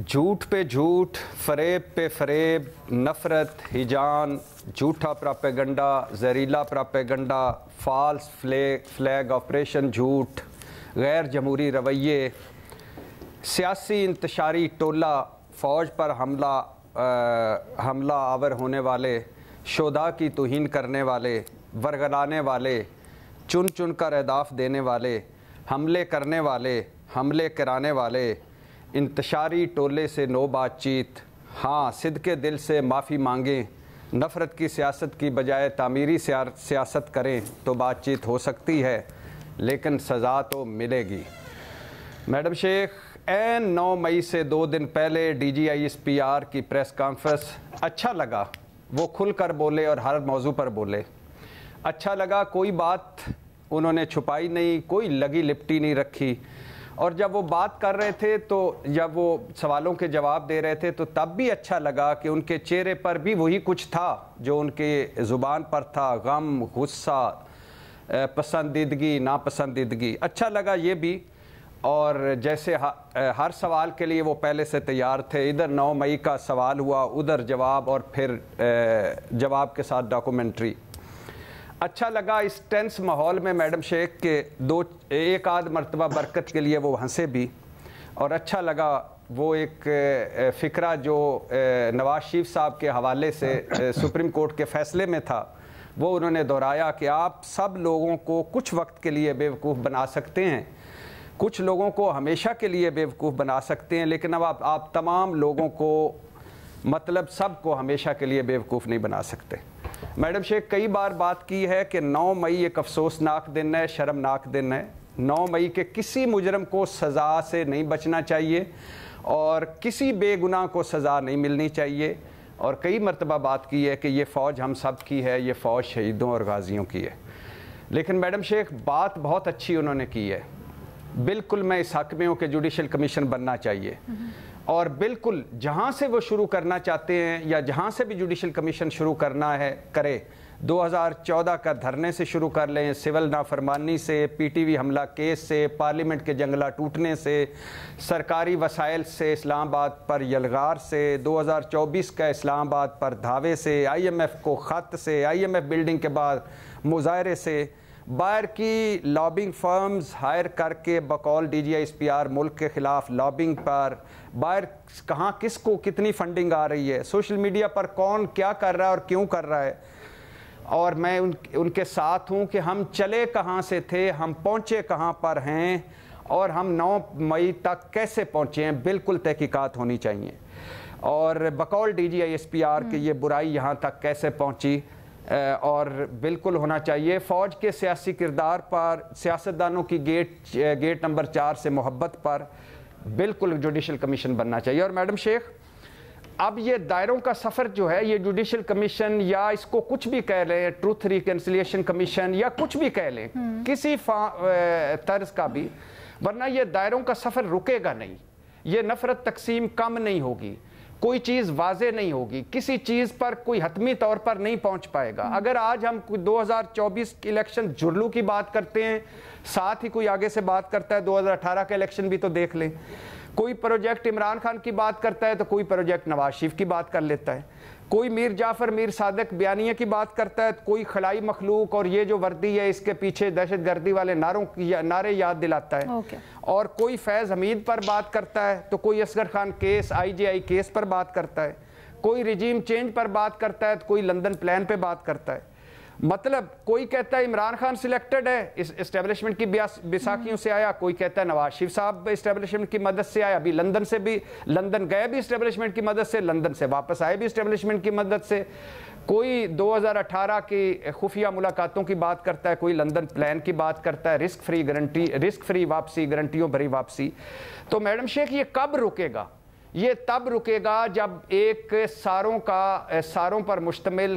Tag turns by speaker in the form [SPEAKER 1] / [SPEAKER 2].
[SPEAKER 1] جھوٹ پہ جھوٹ، فریب پہ فریب، نفرت، ہجان، جھوٹا پراپیگنڈا، زہریلا پراپیگنڈا، فالس فلیگ آپریشن، جھوٹ، غیر جمہوری رویے، سیاسی انتشاری ٹولہ، فوج پر حملہ آور ہونے والے، شہداء کی توہین کرنے والے، ورگلانے والے، چن چن کر اہداف دینے والے، حملے کرنے والے، حملے کرانے والے، انتشاری ٹولے سے نو بات چیت۔ ہاں، صدقے دل سے معافی مانگیں، نفرت کی سیاست کی بجائے تعمیری سیاست کریں تو بات چیت ہو سکتی ہے، لیکن سزا تو ملے گی۔ میڈم شیخ این 9 مئی سے 2 دن پہلے D G I S P R کی پریس کانفرنس اچھا لگا، وہ کھل کر بولے اور ہر موضوع پر بولے۔ اچھا لگا، کوئی بات انہوں نے چھپائی نہیں، کوئی لگی لپٹی نہیں رکھی، اور جب وہ بات کر رہے تھے تو جب وہ سوالوں کے جواب دے رہے تھے تو تب بھی اچھا لگا کہ ان کے چہرے پر بھی وہی کچھ تھا جو ان کے زبان پر تھا، غم، غصہ، پسندیدگی، ناپسندیدگی۔ اچھا لگا یہ بھی، اور جیسے ہر سوال کے لیے وہ پہلے سے تیار تھے، ادھر 9 مئی کا سوال ہوا، ادھر جواب، اور پھر جواب کے ساتھ ڈاکومنٹری۔ اچھا لگا اس ٹینس ماحول میں میڈم شیخ کے ایک آدھ مرتبہ برکت کے لیے وہ ہنسے بھی، اور اچھا لگا وہ ایک فکرہ جو نواز شریف صاحب کے حوالے سے سپریم کورٹ کے فیصلے میں تھا، وہ انہوں نے دہرایا کہ آپ سب لوگوں کو کچھ وقت کے لیے بیوقوف بنا سکتے ہیں، کچھ لوگوں کو ہمیشہ کے لیے بیوقوف بنا سکتے ہیں، لیکن اب آپ تمام لوگوں کو، مطلب سب کو ہمیشہ کے لیے بیوقوف نہیں بنا سکتے۔ میڈم شیخ کئی بار بات کی ہے کہ 9 مئی ایک افسوسناک دن ہے، شرمناک دن ہے۔ 9 مئی کے کسی مجرم کو سزا سے نہیں بچنا چاہیے، اور کسی بے گناہ کو سزا نہیں ملنی چاہیے، اور کئی مرتبہ بات کی ہے کہ یہ فوج ہم سب کی ہے، یہ فوج شہیدوں اور غازیوں کی ہے۔ لیکن میڈم شیخ بات بہت اچھی انہوں نے کی ہے، بالکل میں اس حق میں ہوں کہ جوڈیشل کمیشن بننا چاہیے، اور بالکل جہاں سے وہ شروع کرنا چاہتے ہیں یا جہاں سے بھی جوڈیشل کمیشن شروع کرنا ہے کرے، 2014 کا دھرنے سے شروع کر لیں، سول نافرمانی سے، پی ٹی وی حملہ کیس سے، پارلیمنٹ کے جنگلہ ٹوٹنے سے، سرکاری وسائل سے اسلام آباد پر یلغار سے، 2024 کا اسلام آباد پر دھاوے سے، آئی ایم ایف کو خط سے، آئی ایم ایف بلڈنگ کے بعد مظاہرے سے، باہر کی لابنگ فرمز ہائر کر کے بقول D G I S P R ملک کے خلاف لابنگ پر، باہر کہاں کس کو کتنی فنڈنگ آ رہی ہے، سوشل میڈیا پر کون کیا کر رہا ہے اور کیوں کر رہا ہے، اور میں ان کے ساتھ ہوں کہ ہم چلے کہاں سے تھے، ہم پہنچے کہاں پر ہیں، اور ہم 9 مئی تک کیسے پہنچے ہیں، بالکل تحقیقات ہونی چاہیے، اور بقول D G I S P R کہ یہ برائی یہاں تک کیسے پہنچی، اور بالکل ہونا چاہیے۔ فوج کے سیاسی کردار پر، سیاستدانوں کی گیٹ نمبر 4 سے محبت پر بالکل جوڈیشل کمیشن بننا چاہیے۔ اور میڈم شیخ اب یہ دائروں کا سفر جو ہے، یہ جوڈیشل کمیشن یا اس کو کچھ بھی کہہ لیں، ٹروتھ ریکنسیلیشن کمیشن یا کچھ بھی کہہ لیں، کسی طرز کا بھی، ورنہ یہ دائروں کا سفر رکے گا نہیں، یہ نفرت تقسیم کم نہیں ہوگی، کوئی چیز واضح نہیں ہوگی، کسی چیز پر کوئی حتمی طور پر نہیں پہنچ پائے گا۔ اگر آج ہم 2024 کی الیکشن جرلو کی بات کرتے ہیں، ساتھ ہی کوئی آگے سے بات کرتا ہے 2018 کا الیکشن بھی تو دیکھ لیں، کوئی پروجیکٹ عمران خان کی بات کرتا ہے تو کوئی پروجیکٹ نواز شریف کی بات کر لیتا ہے، کوئی میر جعفر میر صادق بیانیہ کی بات کرتا ہے، کوئی خلائی مخلوق اور یہ جو وردی ہے اس کے پیچھے دہشت گردی والے نعرے یاد دلاتا ہے، اور کوئی فیض حمید پر بات کرتا ہے تو کوئی اصغر خان کیس، آئی جے آئی کیس پر بات کرتا ہے، کوئی رجیم چینج پر بات کرتا ہے تو کوئی لندن پلان پہ بات کرتا ہے۔ مطلب کوئی کہتا ہے عمران خان سلیکٹڈ ہے، اس اسٹیبلشمنٹ کی بیساکھیوں سے آیا، کوئی کہتا ہے نواز شریف صاحب اسٹیبلشمنٹ کی مدد سے آیا، ابھی لندن گئے بھی اسٹیبلشمنٹ کی مدد سے، لندن سے واپس آئے بھی اسٹیبلشمنٹ کی مدد سے، کوئی 2018 کی خفیہ ملاقاتوں کی بات کرتا ہے، کوئی لندن پلان کی بات کرتا ہے، رسک فری واپسی، گارنٹیوں بھری واپسی۔ تو میڈم شیخ یہ کب رکے گا؟ یہ تب رکے گا جب ایک ساروں پر مشتمل